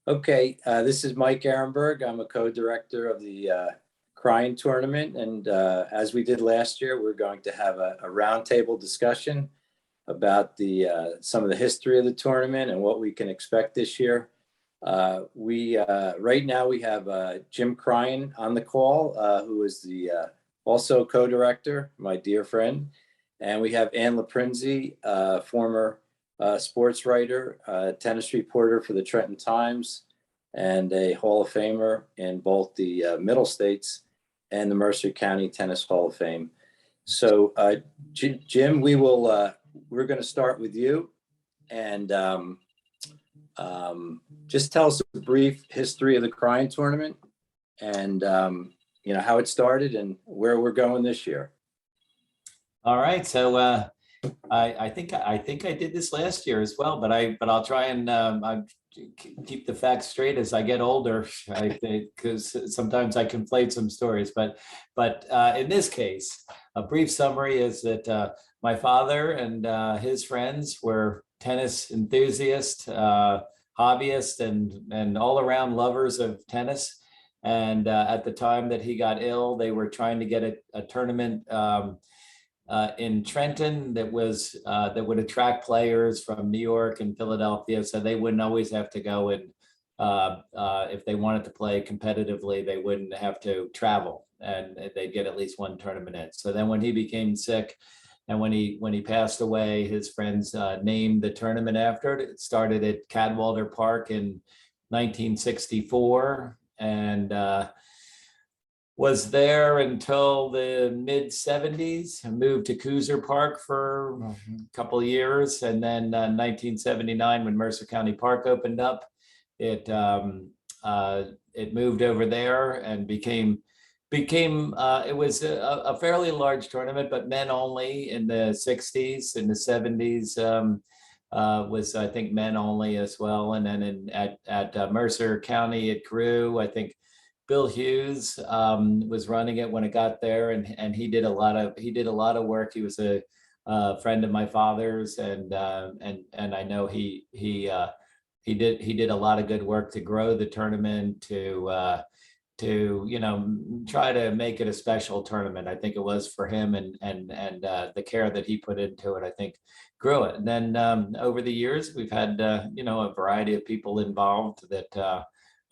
Okay, this is Mike Ehrenberg. I'm a co-director of the Cryan Tournament, and as we did last year, we're going to have a roundtable discussion about some of the history of the tournament and what we can expect this year. Right now we have Jim Cryan on the call, who is the also co-director, my dear friend, and we have Ann Laprinzi, former sports writer, tennis reporter for the Trenton Times, and a Hall of Famer in both the Middle States and the Mercer County Tennis Hall of Fame. So, Jim, we're going to start with you, and just tell us a brief history of the Cryan Tournament, and how it started and where we're going this year. All right, so I think I did this last year as well, but I'll try and keep the facts straight as I get older. I think because sometimes I conflate some stories, but in this case, a brief summary is that my father and his friends were tennis enthusiasts, hobbyists, and all around lovers of tennis. And at the time that he got ill, they were trying to get a tournament in Trenton that would attract players from New York and Philadelphia, so they wouldn't always have to go, and if they wanted to play competitively, they wouldn't have to travel, and they'd get at least one tournament in. So then when he became sick and when he passed away, his friends named the tournament after it. It started at Cadwalder Park in 1964, and was there until the mid 70s. I moved to Cooser Park for a couple of years. And then 1979, when Mercer County Park opened up, it moved over there and became it was a fairly large tournament, but men only. In the 60s. In the 70s was, I think, men only as well. And then at Mercer County, it grew. I think Bill Hughes was running it when it got there, and he did a lot of work. He was a friend of my father's, and I know he did a lot of good work to grow the tournament, to try to make it a special tournament. I think it was for him, and the care that he put into it, I think, grew it. And then over the years, we've had a variety of people involved that.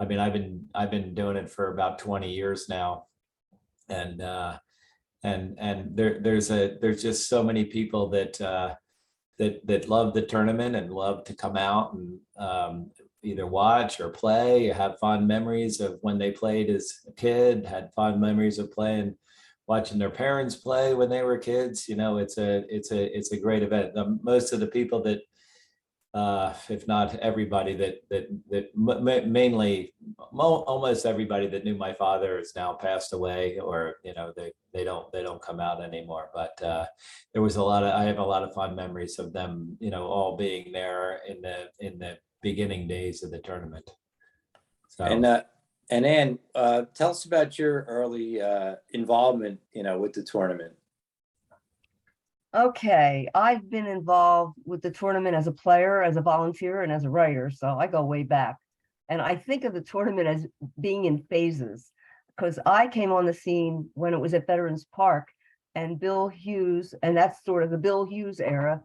I mean, I've been doing it for about 20 years now, and there's just so many people that love the tournament and love to come out and either watch or play, have fond memories of when they played as a kid, had fond memories of watching their parents play when they were kids. It's a great event. Most of the people that if not everybody mainly almost everybody that knew my father is now passed away, or they don't come out anymore. But there was I have a lot of fond memories of them, all being there in the beginning days of the tournament. So and Ann, tell us about your early involvement, with the tournament. Okay, I've been involved with the tournament as a player, as a volunteer, and as a writer, so I go way back. And I think of the tournament as being in phases, because I came on the scene when it was at Veterans Park, and Bill Hughes, and that's sort of the Bill Hughes era.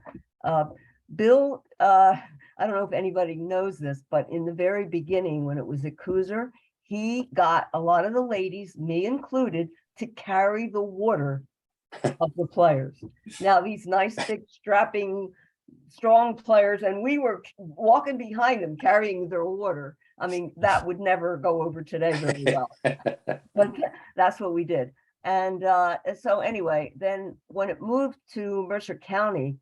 Bill, I don't know if anybody knows this, but in the very beginning, when it was at Cooser, he got a lot of the ladies, me included, to carry the water of the players. Now, these nice, big, strapping, strong players, and we were walking behind them carrying their water. I mean, that would never go over today very well, but that's what we did. And so anyway, then when it moved to Mercer County,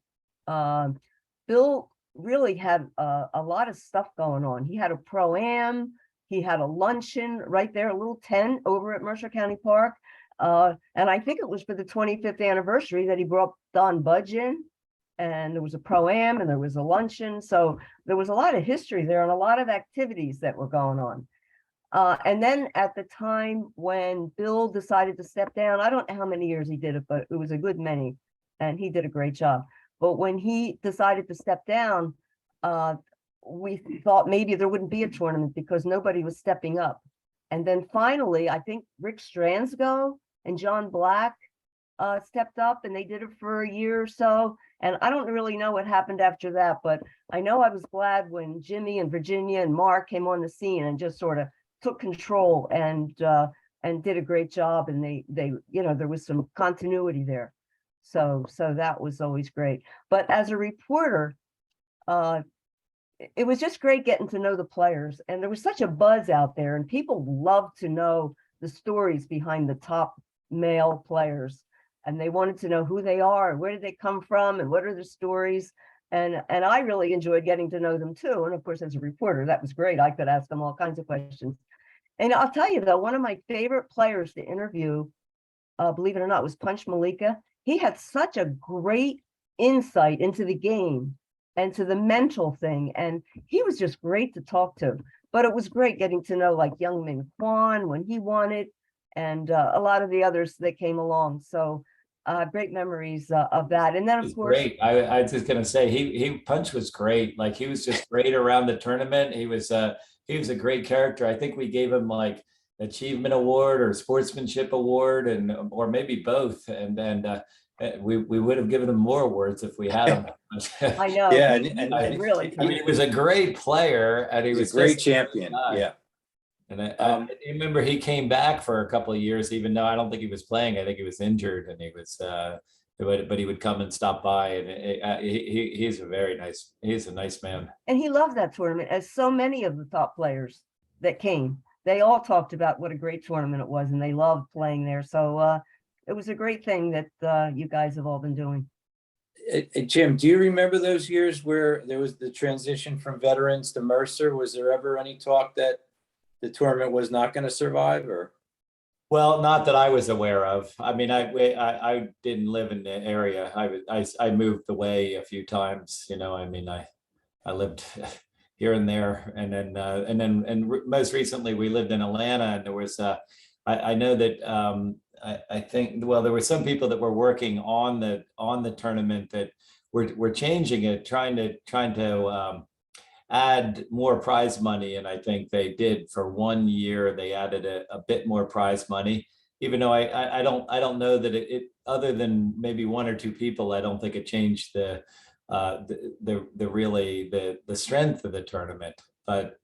Bill really had a lot of stuff going on. He had a pro-am, he had a luncheon right there, a little tent over at Mercer County Park. And I think it was for the 25th anniversary that he brought Don Budge in, and there was a pro-am and there was a luncheon. So there was a lot of history there and a lot of activities that were going on. And then at the time when Bill decided to step down, I don't know how many years he did it, but it was a good many, and he did a great job. But when he decided to step down, we thought maybe there wouldn't be a tournament because nobody was stepping up. And then finally, I think Rick Stransgo and John Black stepped up, and they did it for a year or so. And I don't really know what happened after that, but I know I was glad when Jimmy and Virginia and Mark came on the scene and just sort of took control and did a great job. And they there was some continuity there. So that was always great. But as a reporter, it was just great getting to know the players, and there was such a buzz out there, and people love to know the stories behind the top male players, and they wanted to know who they are and where did they come from and what are their stories. And I really enjoyed getting to know them too. And of course, as a reporter, that was great. I could ask them all kinds of questions. And I'll tell you though, one of my favorite players to interview, believe it or not, was Punch Malika. He had such a great insight into the game and to the mental thing. And he was just great to talk to. But it was great getting to know like Young Min Kwan when he won it, and a lot of the others that came along. So great memories of that. And then It was of course, great. I was just gonna say he Punch was great. Like he was just great around the tournament. He was a great character. I think we gave him like achievement award or sportsmanship award, and or maybe both. And we would have given him more awards if we had him. I know. Yeah, he and was really. I mean, he was a great player, and he He's was a great just champion. guy. Yeah. And I remember he came back for a couple of years, even though I don't think he was playing. I think he was injured, and he was, but he would come and stop by, and he's a nice man. And he loved that tournament, as so many of the top players that came. They all talked about what a great tournament it was, and they loved playing there. So it was a great thing that you guys have all been doing. Jim, do you remember those years where there was the transition from veterans to Mercer? Was there ever any talk that the tournament was not going to survive, or? Well, not that I was aware of. I mean, I didn't live in the area. I moved away a few times. I mean, I lived here and there, and most recently we lived in Atlanta, and there was I know that I think, well, there were some people that were working on the tournament that were changing it, trying to add more prize money. And I think they did. For 1 year, they added a bit more prize money, even though I don't know that it other than maybe one or two people, I don't think it changed the really the strength of the tournament. But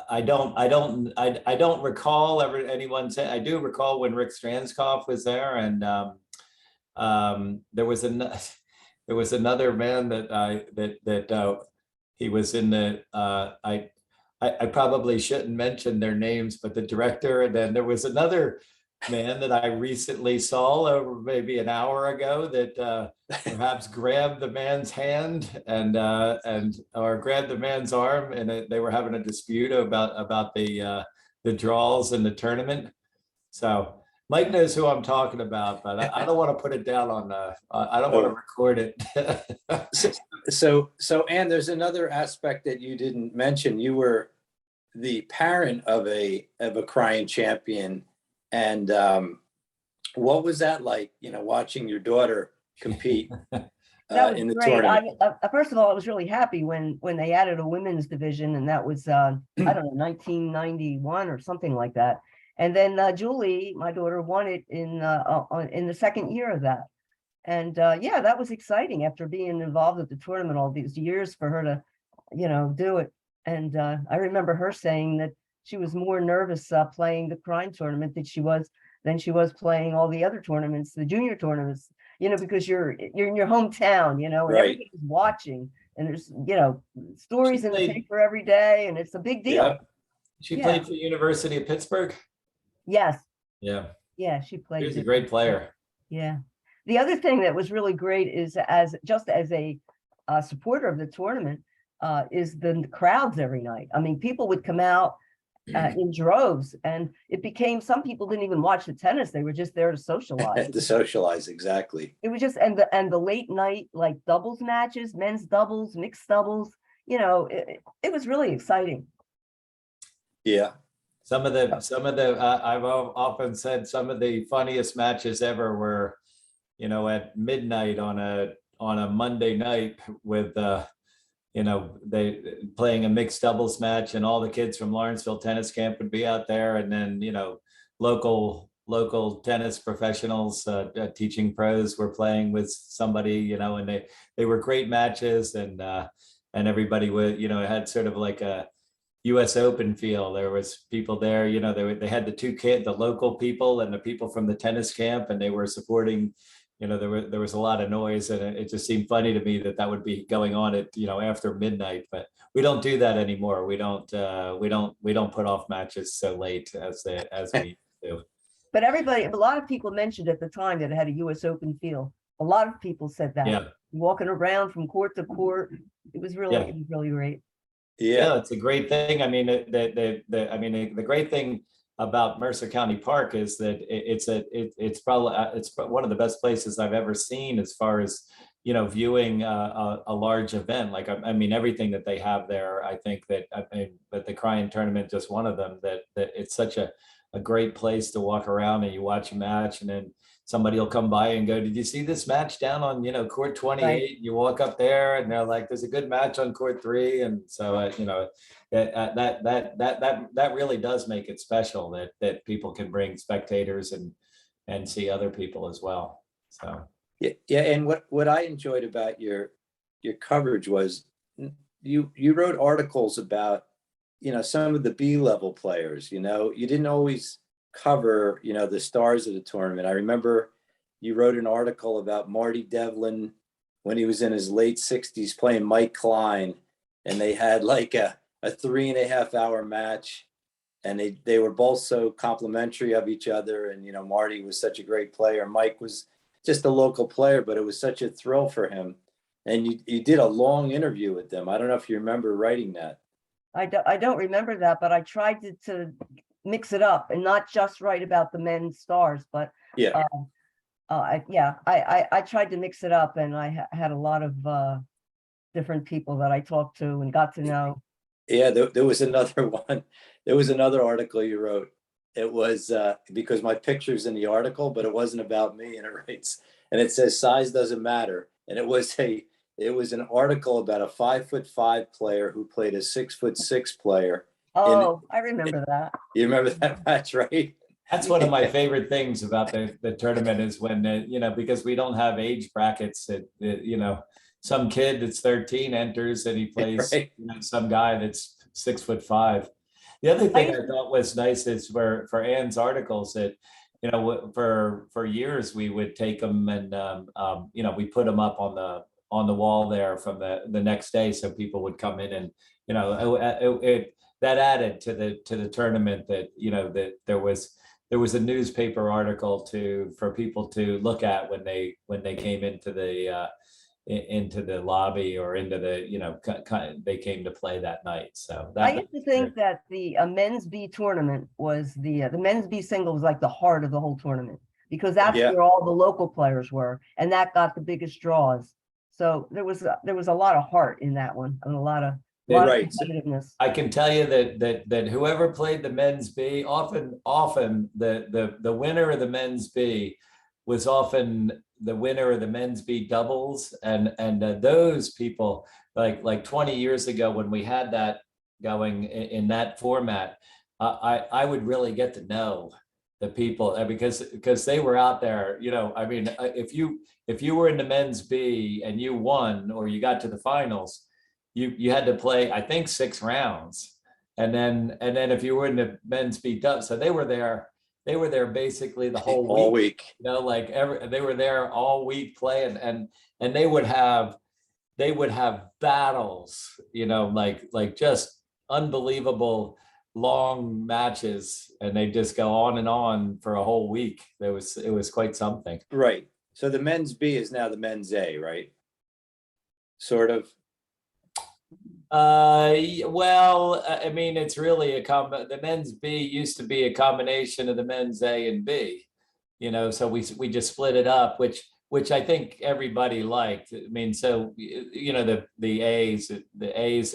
I don't recall anyone say. I do recall when Rick Stranskoff was there, and there was another man that he was in the I probably shouldn't mention their names, but the director. And then there was another man that I recently saw over maybe an hour ago that perhaps grabbed the man's hand and or grabbed the man's arm, and they were having a dispute about the draws in the tournament. So Mike knows who I'm talking about, but I don't want to put it down on I don't want to record it. So Ann, there's another aspect that you didn't mention. You were the parent of a Cryan champion. And what was that like, watching your daughter compete in the great. tournament? First of all, I was really happy when they added a women's division, and that was, I don't know, 1991 or something like that. And then Julie, my daughter, won it in the second year of that. And yeah, that was exciting after being involved with the tournament all these years for her to, do it. And I remember her saying that she was more nervous playing the Cryan tournament than she was playing all the other tournaments, the junior tournaments, because you're in your hometown, and Right. everybody's watching, and there's, stories in the paper every day, and it's a big deal. Yeah. She played for the University of Pittsburgh. Yes. Yeah. Yeah, she played. She was a great player. Yeah. The other thing that was really great is as a supporter of the tournament is the crowds every night. I mean, people would come out in droves, and it became, some people didn't even watch the tennis. They were just there to socialize. To socialize, exactly. It was just, and the late night, like doubles matches, men's doubles, mixed doubles, it was really exciting. Yeah. Some of the I've often said some of the funniest matches ever were, at midnight on on a Monday night with they playing a mixed doubles match, and all the kids from Lawrenceville tennis camp would be out there, and then local tennis professionals, teaching pros were playing with somebody, and they were great matches, and everybody would, it had sort of like a US Open feel. There was people there, they had the local people and the people from the tennis camp, and they were supporting. There was a lot of noise, and it just seemed funny to me that would be going on at after midnight. But we don't do that anymore. We don't put off matches so late as we do. But a lot of people mentioned at the time that it had a US Open feel. A lot of people said that. Yeah. Walking around from court to court. It was really great. Yeah, it's a great thing. I mean, the great thing about Mercer County Park is that it's probably one of the best places I've ever seen as far as viewing a large event. Like everything that they have there. I think that the Cryan Tournament, just one of them. That it's such a great place to walk around, and you watch a match, and then somebody will come by and go, "Did you see this match down on court 28?" Right. You walk up there, and they're like, "There's a good match on court 3," and so that really does make it special that people can bring spectators and see other people as well. So yeah, and what I enjoyed about your coverage was you wrote articles about some of the B-level players. You didn't always cover the stars of the tournament. I remember you wrote an article about Marty Devlin when he was in his late 60s playing Mike Klein, and they had like a 3.5-hour match, and they were both so complimentary of each other. And Marty was such a great player, Mike was just a local player, but it was such a thrill for him. And you did a long interview with them. I don't know if you remember writing that. I don't remember that, but I tried to mix it up and not just write about the men's stars, but yeah. I tried to mix it up, and I had a lot of different people that I talked to and got to know. Yeah, there was another one. There was another article you wrote. It was because my picture's in the article, but it wasn't about me, and it says size doesn't matter. And it was an article about a 5'5" player who played a 6'6" player. Oh, I remember that. You remember that match, right? That's one of my favorite things about the tournament is when, because we don't have age brackets some kid that's 13 enters and he plays right. Some guy that's 6'5". The other thing I thought was nice is for Ann's articles that, for years we would take them and, we put them up on the wall there from the next day. So people would come in and, that added to the tournament that, that there was a newspaper article for people to look at when they came into the lobby or into they came to play that night. So I used to think that the men's B tournament was the men's B single was like the heart of the whole tournament, because that's where all the local players were, and that got the biggest draws. So there was a lot of heart in that one, and a lot of competitiveness. I can tell you that whoever played the men's B, often the winner of the men's B was often the winner of the men's B doubles, and those people like 20 years ago when we had that going in that format, I would really get to know the people because they were out there. If you were in the men's B and you won or you got to the finals, you had to play, I think, 6 rounds, and then if you were in the men's B dub, so they were there basically the whole week. They were there all week playing, and they would have battles, like just unbelievable long matches, and they just go on and on for a whole week. It was quite something. Right. So the men's B is now the men's A, right? Sort of. Well, it's really the men's B used to be a combination of the men's A and B, so we just split it up, which I think everybody liked. So, the A's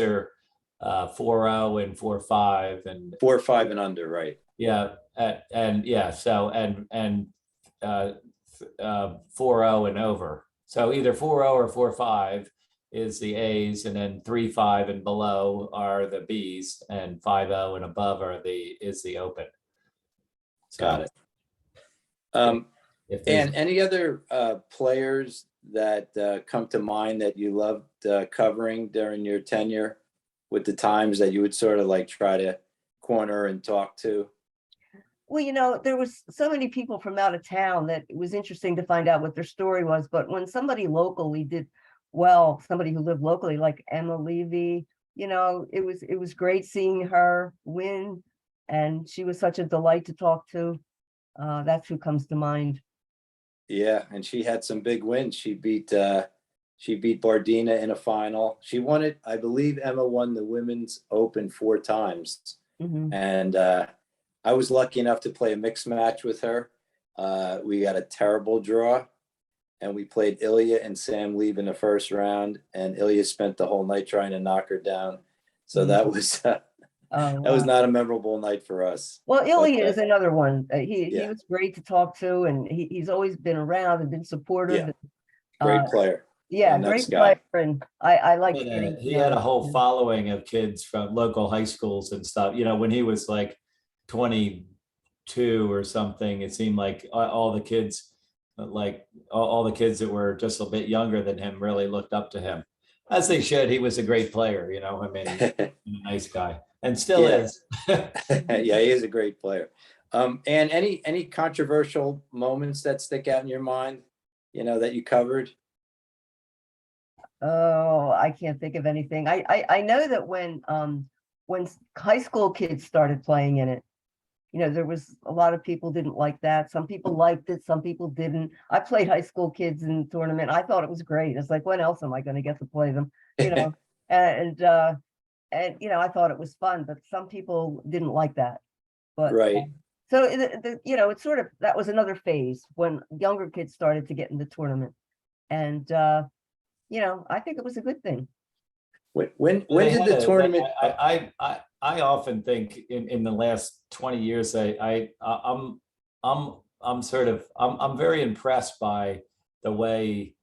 are 4-0 and 4-5 and 4-5 and under, right? Yeah. And 4-0 and over. So either 4-0 or 4-5 is the A's, and then 3-5 and below are the B's, and 5-0 and above is the Open. So Got it. if there's And any other players that come to mind that you loved covering during your tenure with the Times that you would sort of like try to corner and talk to? Well, there was so many people from out of town that it was interesting to find out what their story was. But when somebody locally did well, somebody who lived locally, like Emma Levy, it was great seeing her win, and she was such a delight to talk to. That's who comes to mind. Yeah, and she had some big wins. She beat Bardina in a final. She won it, I believe Emma won the Women's Open 4 times. Mhm. And I was lucky enough to play a mixed match with her. We got a terrible draw, and we played Ilya and Sam Lieb in the first round, and Ilya spent the whole night trying to knock her down. So that was Oh, that was wow. not a memorable night for us. Well, But, Ilya is another one. He yeah. was great to talk to, and he's always been around and been supportive. Yeah. Uh, Great player. yeah, and great nice guy. player, and I liked getting to he know had a him. whole following of kids from local high schools and stuff. When he was like 22 or something, it seemed like all the kids, like all the kids that were just a bit younger than him, really looked up to him, as they should. He was a great player, I mean, a nice guy, and still Yeah. is. Yeah, he is a great player. And any controversial moments that stick out in your mind, that you covered? Oh, I can't think of anything. I know that when high school kids started playing in it, there was a lot of people didn't like that. Some people liked it, some people didn't. I played high school kids in the tournament. I thought it was great. It's like, when else am I going to get to play them? And I thought it was fun, but some people didn't like that. But Right. so it's sort of, that was another phase when younger kids started to get in the tournament, and I think it was a good thing. When They did had the tournament? I often think in the last 20 years, I'm very impressed by the way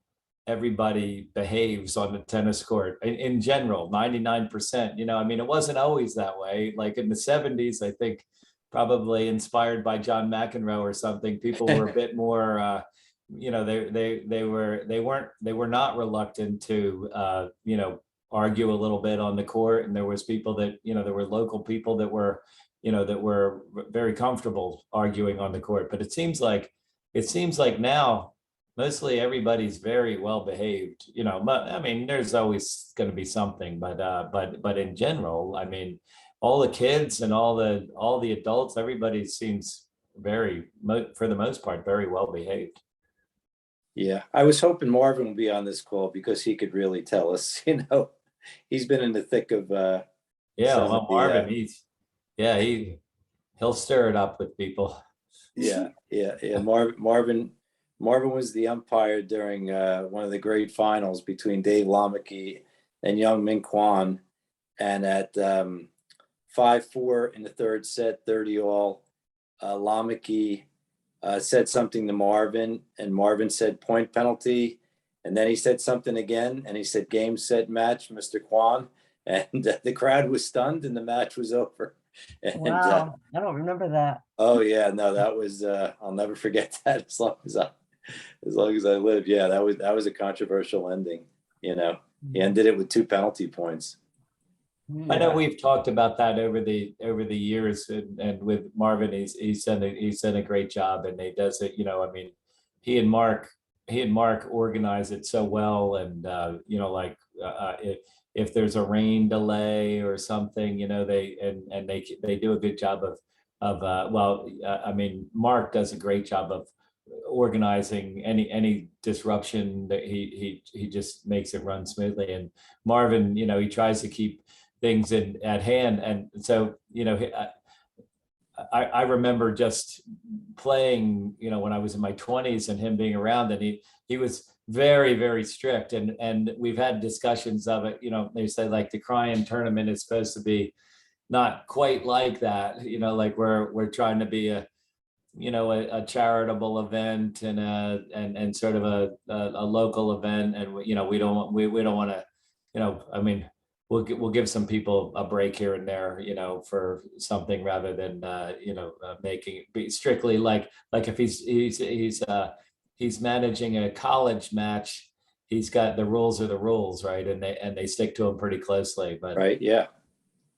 everybody behaves on the tennis court in general. 99%. I mean, it wasn't always that way. Like in the 70s, I think, probably inspired by John McEnroe or something, people were a bit more they were not reluctant to argue a little bit on the court, and there was people that there were local people that were very comfortable arguing on the court. But it seems like now mostly everybody's very well behaved. I mean, there's always going to be something, but in general, I mean, all the kids and all the adults, everybody seems for the most part, very well behaved. Yeah, I was hoping Marvin would be on this call because he could really tell us. He's been in the thick of Marvin, he'll stir it up with people. Yeah. Marvin was the umpire during one of the great finals between Dave Lomacki and Young Min Kwan, and at 5-4 in the third set, 30-all, Lomacki said something to Marvin, and Marvin said point penalty, and then he said something again, and he said game, set, match, Mr. Kwan, and the crowd was stunned, and the match was over. And, Wow, I don't remember that. Oh yeah, no, that was I'll never forget that as long as I live. Yeah, that was a controversial ending. He ended it with 2 penalty points. I know we've talked about that over the years, and with Marvin, he's done a great job, and he does it. I mean, he and Mark organize it so well, and if there's a rain delay or something, they do a good job I mean, Mark does a great job of organizing any disruption. That he just makes it run smoothly, and Marvin, he tries to keep things at hand. And so, I remember just playing, when I was in my 20s, and him being around, and he was very, very strict. And we've had discussions of it. They say like the Cryan Tournament is supposed to be not quite like that, like we're trying to be a charitable event and and sort of a local event, and we don't want to, I mean, we'll give some people a break here and there, for something rather than making it be strictly like if he's managing a college match, he's got the rules are the rules, right? And they stick to them pretty closely. But Right, yeah.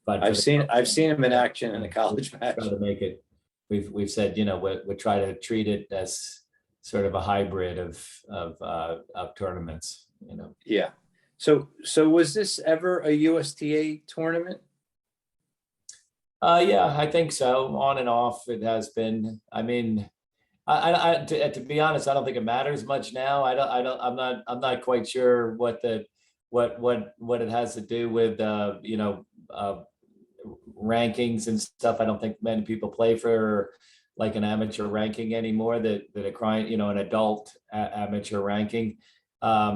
but I've seen him in action in a college match. try to make it. We've said we try to treat it as sort of a hybrid of tournaments. Yeah. So was this ever a USTA tournament? Yeah, I think so. On and off, it has been. I mean, to be honest, I don't think it matters much now. I'm not quite sure what it has to do with rankings and stuff. I don't think many people play for like an amateur ranking anymore. That a Cryan, an adult amateur ranking. I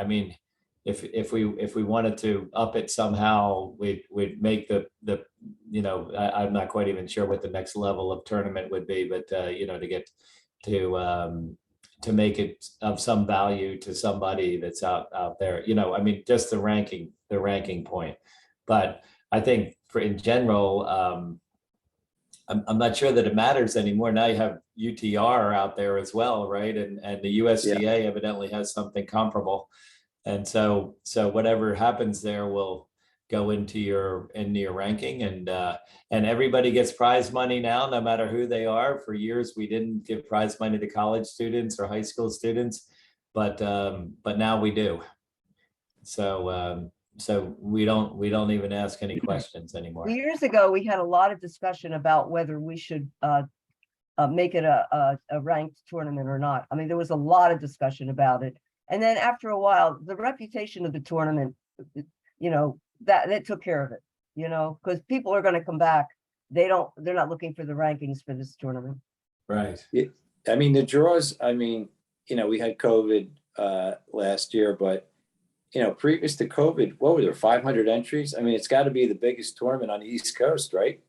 mean, if we wanted to up it somehow, we'd make I'm not quite even sure what the next level of tournament would be, but to get to make it of some value to somebody that's out there, I mean, just the ranking point. But I think in general, I'm not sure that it matters anymore. Now you have UTR out there as well, right? And the USDA evidently has something comparable. And so whatever happens there will go into your ranking, and everybody gets prize money now, no matter who they are. For years, we didn't give prize money to college students or high school students, but now we do. So we don't even ask any questions anymore. Years ago, we had a lot of discussion about whether we should make it a ranked tournament or not. I mean, there was a lot of discussion about it. And then after a while, the reputation of the tournament, that took care of it, because people are going to come back. They're not looking for the rankings for this tournament. Right. Yeah. I mean, the draws, I mean, we had COVID last year, but previous to COVID, what were there, 500 entries? I mean, it's got to be the biggest tournament on the East Coast, right?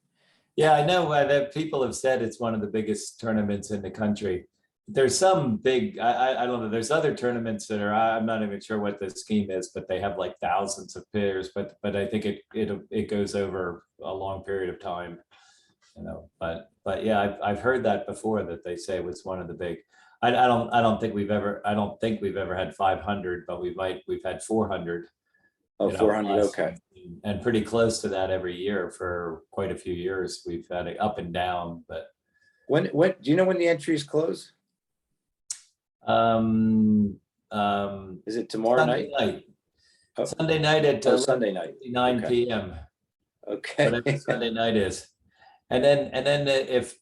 Yeah, I know that people have said it's one of the biggest tournaments in the country. There's some big, I don't know, there's other tournaments that are, I'm not even sure what the scheme is, but they have like thousands of players, but I think it goes over a long period of time, but yeah, I've heard that before, that they say it was one of the big, I don't think we've ever had 500, but we've had 400. Oh, 400, okay. And pretty close to that every year for quite a few years. We've had it up and down, but when do you know when the entries close? Is it tomorrow Sunday night? Oh. Sunday night at Sunday night, 9 p.m. Okay. Whatever Sunday night is, and then if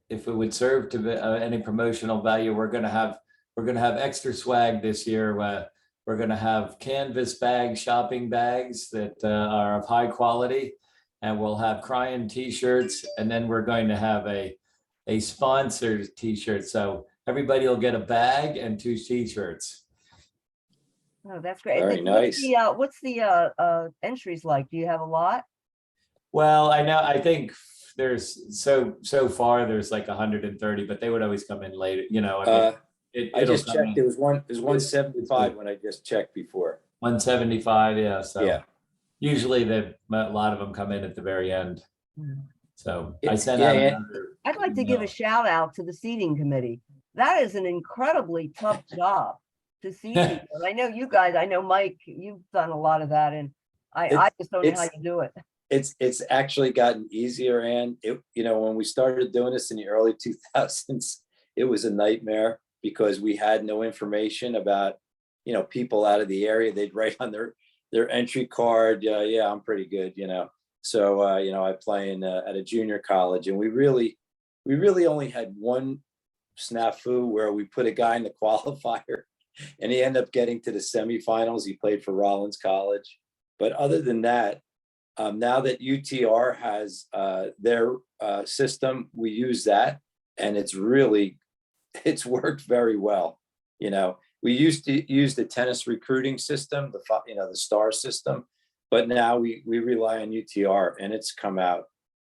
it would serve to any promotional value, we're gonna have extra swag this year. We're gonna have canvas bags, shopping bags that are of high quality, and we'll have Cryan t-shirts, and then we're going to have a sponsored t-shirt. So everybody will get a bag and 2 t-shirts. Oh, that's great. Very nice. What's the entries like? Do you have a lot? Well, I think there's so far there's like 130, but they would always come in later. I just checked. It was 175 when I just checked before. 175, yeah. So yeah. Usually a lot of them come in at the very end. So I sent out. I'd like to give a shout out to the seating committee. That is an incredibly tough job to see people. I know you guys, I know Mike, you've done a lot of that, and I just don't know how you do it. It's actually gotten easier, and when we started doing this in the early 2000s, it was a nightmare because we had no information about people out of the area. They'd write on their entry card, yeah, I'm pretty good, So I play at a junior college, and we really only had one snafu where we put a guy in the qualifier, and he ended up getting to the semifinals. He played for Rollins College, but other than that, now that UTR has their system, we use that, and it's worked very well. We used to use the tennis recruiting system, the STAR system, but now we rely on UTR, and it's come out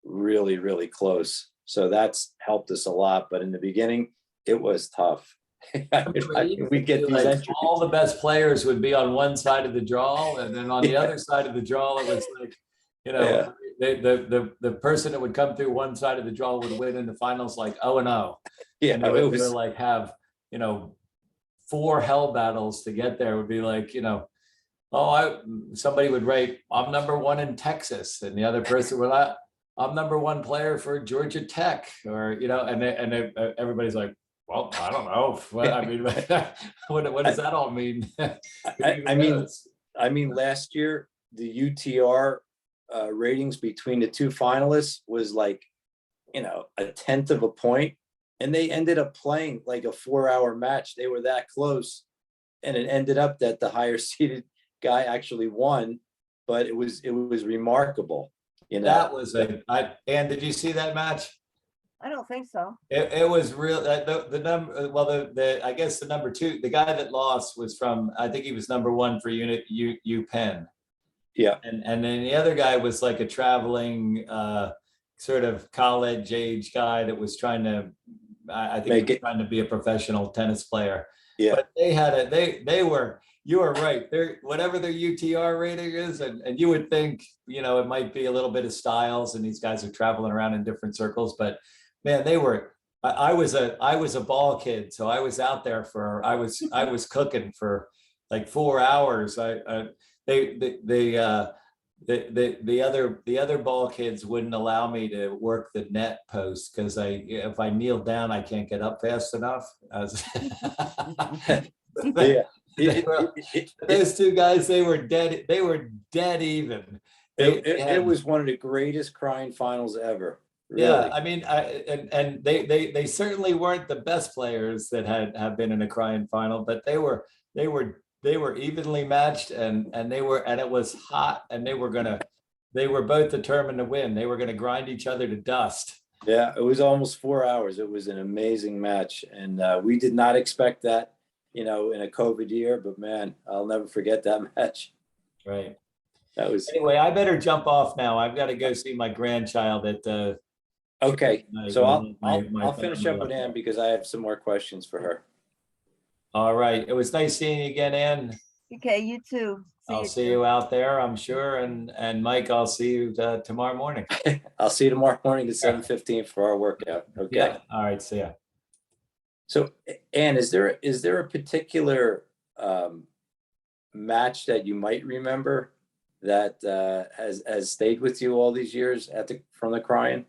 really, really close. So that's helped us a lot. But in the beginning, it was tough. We get these entries. All the best players would be on one side of the draw, and then on the other side of the draw, it was like, you know, the person that would come through one side of the draw would win in the finals like 0-0. Yeah, and they would like have, you know, 4 hell battles to get there. It would be like, you know, somebody would write, I'm number 1 in Texas, and the other person would, I'm number 1 player for Georgia Tech, or, you know, and everybody's like, well, I don't know. What, I mean, what does that all mean? I mean, last year, the UTR ratings between the 2 finalists was like, you know, 1/10 of a point, and they ended up playing like a 4-hour match. They were that close, and it ended up that the higher seeded guy actually won, but it was remarkable. You know, that was Ann, did you see that match? I don't think so. It was real. The number, well, I guess the number 2, the guy that lost was from, I think he was number 1 for U Penn. Yeah. And then the other guy was like a traveling sort of college age guy that was trying to, I think he was trying to be a professional tennis player. Yeah. But they were, you are right. They're, whatever their UTR rating is, and you would think, you know, it might be a little bit of styles, and these guys are traveling around in different circles, but man, they were, I was a ball kid. So I was out there I was cooking for like 4 hours. The other ball kids wouldn't allow me to work the net post, because if I kneel down, I can't get up fast enough. Those 2 guys, they were dead. They were dead even. It was one of the greatest Cryan finals ever. Really. Yeah, I mean, and they certainly weren't the best players that have been in a Cryan final, but they were evenly matched, and it was hot, and they were both determined to win. They were going to grind each other to dust. Yeah, it was almost 4 hours. It was an amazing match, and we did not expect that, you know, in a COVID year. But man, I'll never forget that match. Right. That was anyway. I better jump off now. I've got to go see my grandchild at the. Okay, so I'll finish up with Ann, because I have some more questions for her. All right. It was nice seeing you again, Ann. Okay, you too. I'll see you out there, I'm sure. And Mike, I'll see you tomorrow morning. I'll see you tomorrow morning at 7:15 for our workout. Okay. Yeah. All right. See ya. So, Ann, is there a particular match that you might remember that has stayed with you all these years from the Cryan?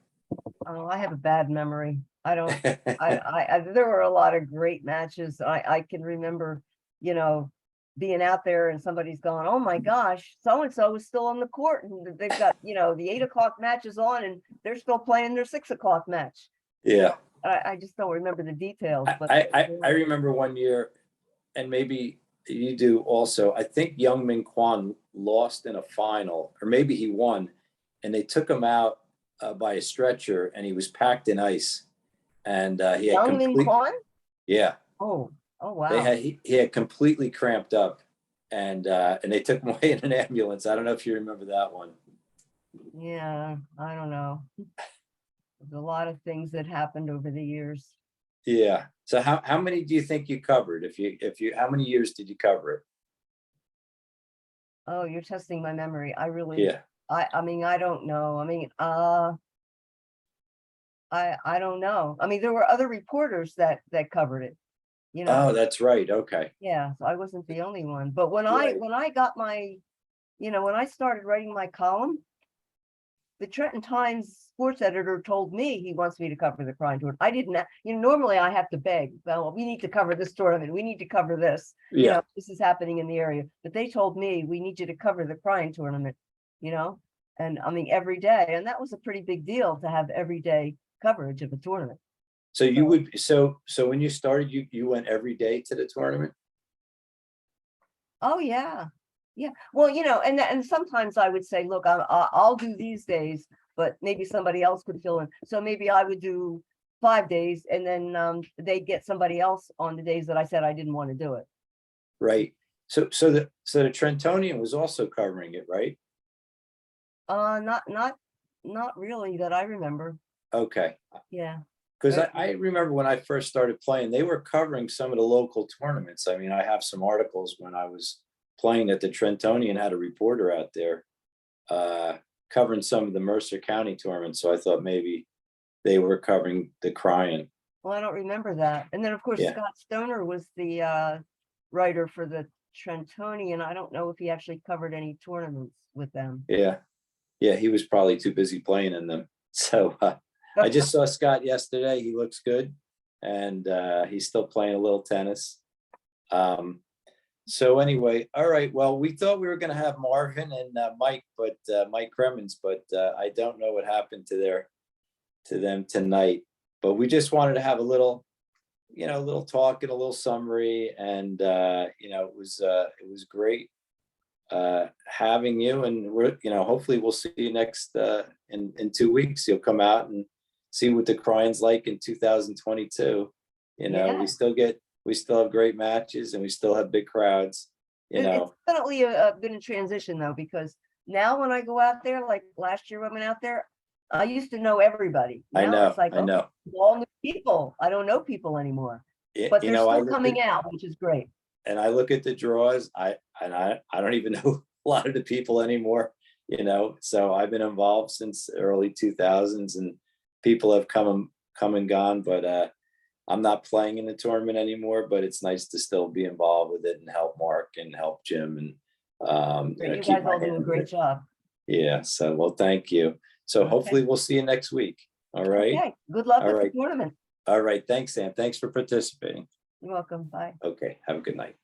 Oh, I have a bad memory. I don't, there were a lot of great matches. I can remember, you know, being out there and somebody's going, oh my gosh, so-and-so is still on the court, and they've got, you know, the 8 o'clock match is on and they're still playing their 6 o'clock match. Yeah. I just don't remember the details. But I remember one year, and maybe you do also, I think Young-Min Kwan lost in a final, or maybe he won, and they took him out by a stretcher, and he was packed in ice, and he had Young-Min Kwan? Yeah. Oh wow. He had completely cramped up, and they took him away in an ambulance. I don't know if you remember that one. Yeah, I don't know. There's a lot of things that happened over the years. Yeah. So how many do you think you covered? If you how many years did you cover it? Oh, you're testing my memory. I really, Yeah. I mean, I don't know. I mean, I don't know. I mean, there were other reporters that covered it, you know. Oh, that's right. Okay. Yeah, so I wasn't the only one. But when Right. I got my, you know, when I started writing my column, the Trenton Times sports editor told me he wants me to cover the Cryan Tournament. I didn't, you know, normally I have to beg, well, we need to cover this tournament. We need to cover this. Yeah. You know, this is happening in the area. But they told me, we need you to cover the Cryan Tournament, you know, and I mean, every day. And that was a pretty big deal to have everyday coverage of a tournament. So you would, so when you started, you went every day to the tournament? Oh, yeah. Yeah. Well, you know, and sometimes I would say, look, I'll do these days, but maybe somebody else could fill in. So maybe I would do 5 days, and then they'd get somebody else on the days that I said I didn't want to do it. Right. So the Trentonian was also covering it, right? Not not really that I remember. Okay. Yeah. Because Okay. I remember when I first started playing, they were covering some of the local tournaments. I mean, I have some articles when I was playing at the Trentonian, had a reporter out there covering some of the Mercer County tournaments. So I thought maybe they were covering the Cryan. Well, I don't remember that. And then, of course, Yeah. Scott Stoner was the writer for the Trentonian. I don't know if he actually covered any tournaments with them. Yeah. Yeah, he was probably too busy playing in them. So I just saw Scott yesterday. He looks good. And he's still playing a little tennis. So anyway, all right. Well, we thought we were going to have Marvin and Mike, but Mike Cremens, but I don't know what happened to them tonight. But we just wanted to have a little, a little talk and a little summary, and it was great having you. And we're, hopefully we'll see you next in 2 weeks. You'll come out and see what the Cryan's like in 2022. Yeah. We still have great matches, and we still have big crowds. It's definitely been a transition though, because now when I go out there, like last year when I went out there, I used to know everybody. I Now know, it's like, I know. all new people. I don't know people anymore, but they're I still look coming at, out, which is great. and I look at the draws. I don't even know a lot of the people anymore. So I've been involved since early 2000s, and people have come and gone. But I'm not playing in the tournament anymore. But it's nice to still be involved with it and help Mark and help Jim, and You keep guys my all do a hand in great it. job. Yeah. So well, thank you. So Okay. hopefully we'll see you next week. All right. Okay, good luck All with the right. tournament. All right. Thanks, Sam. Thanks for participating. You're welcome. Bye. Okay. Have a good night.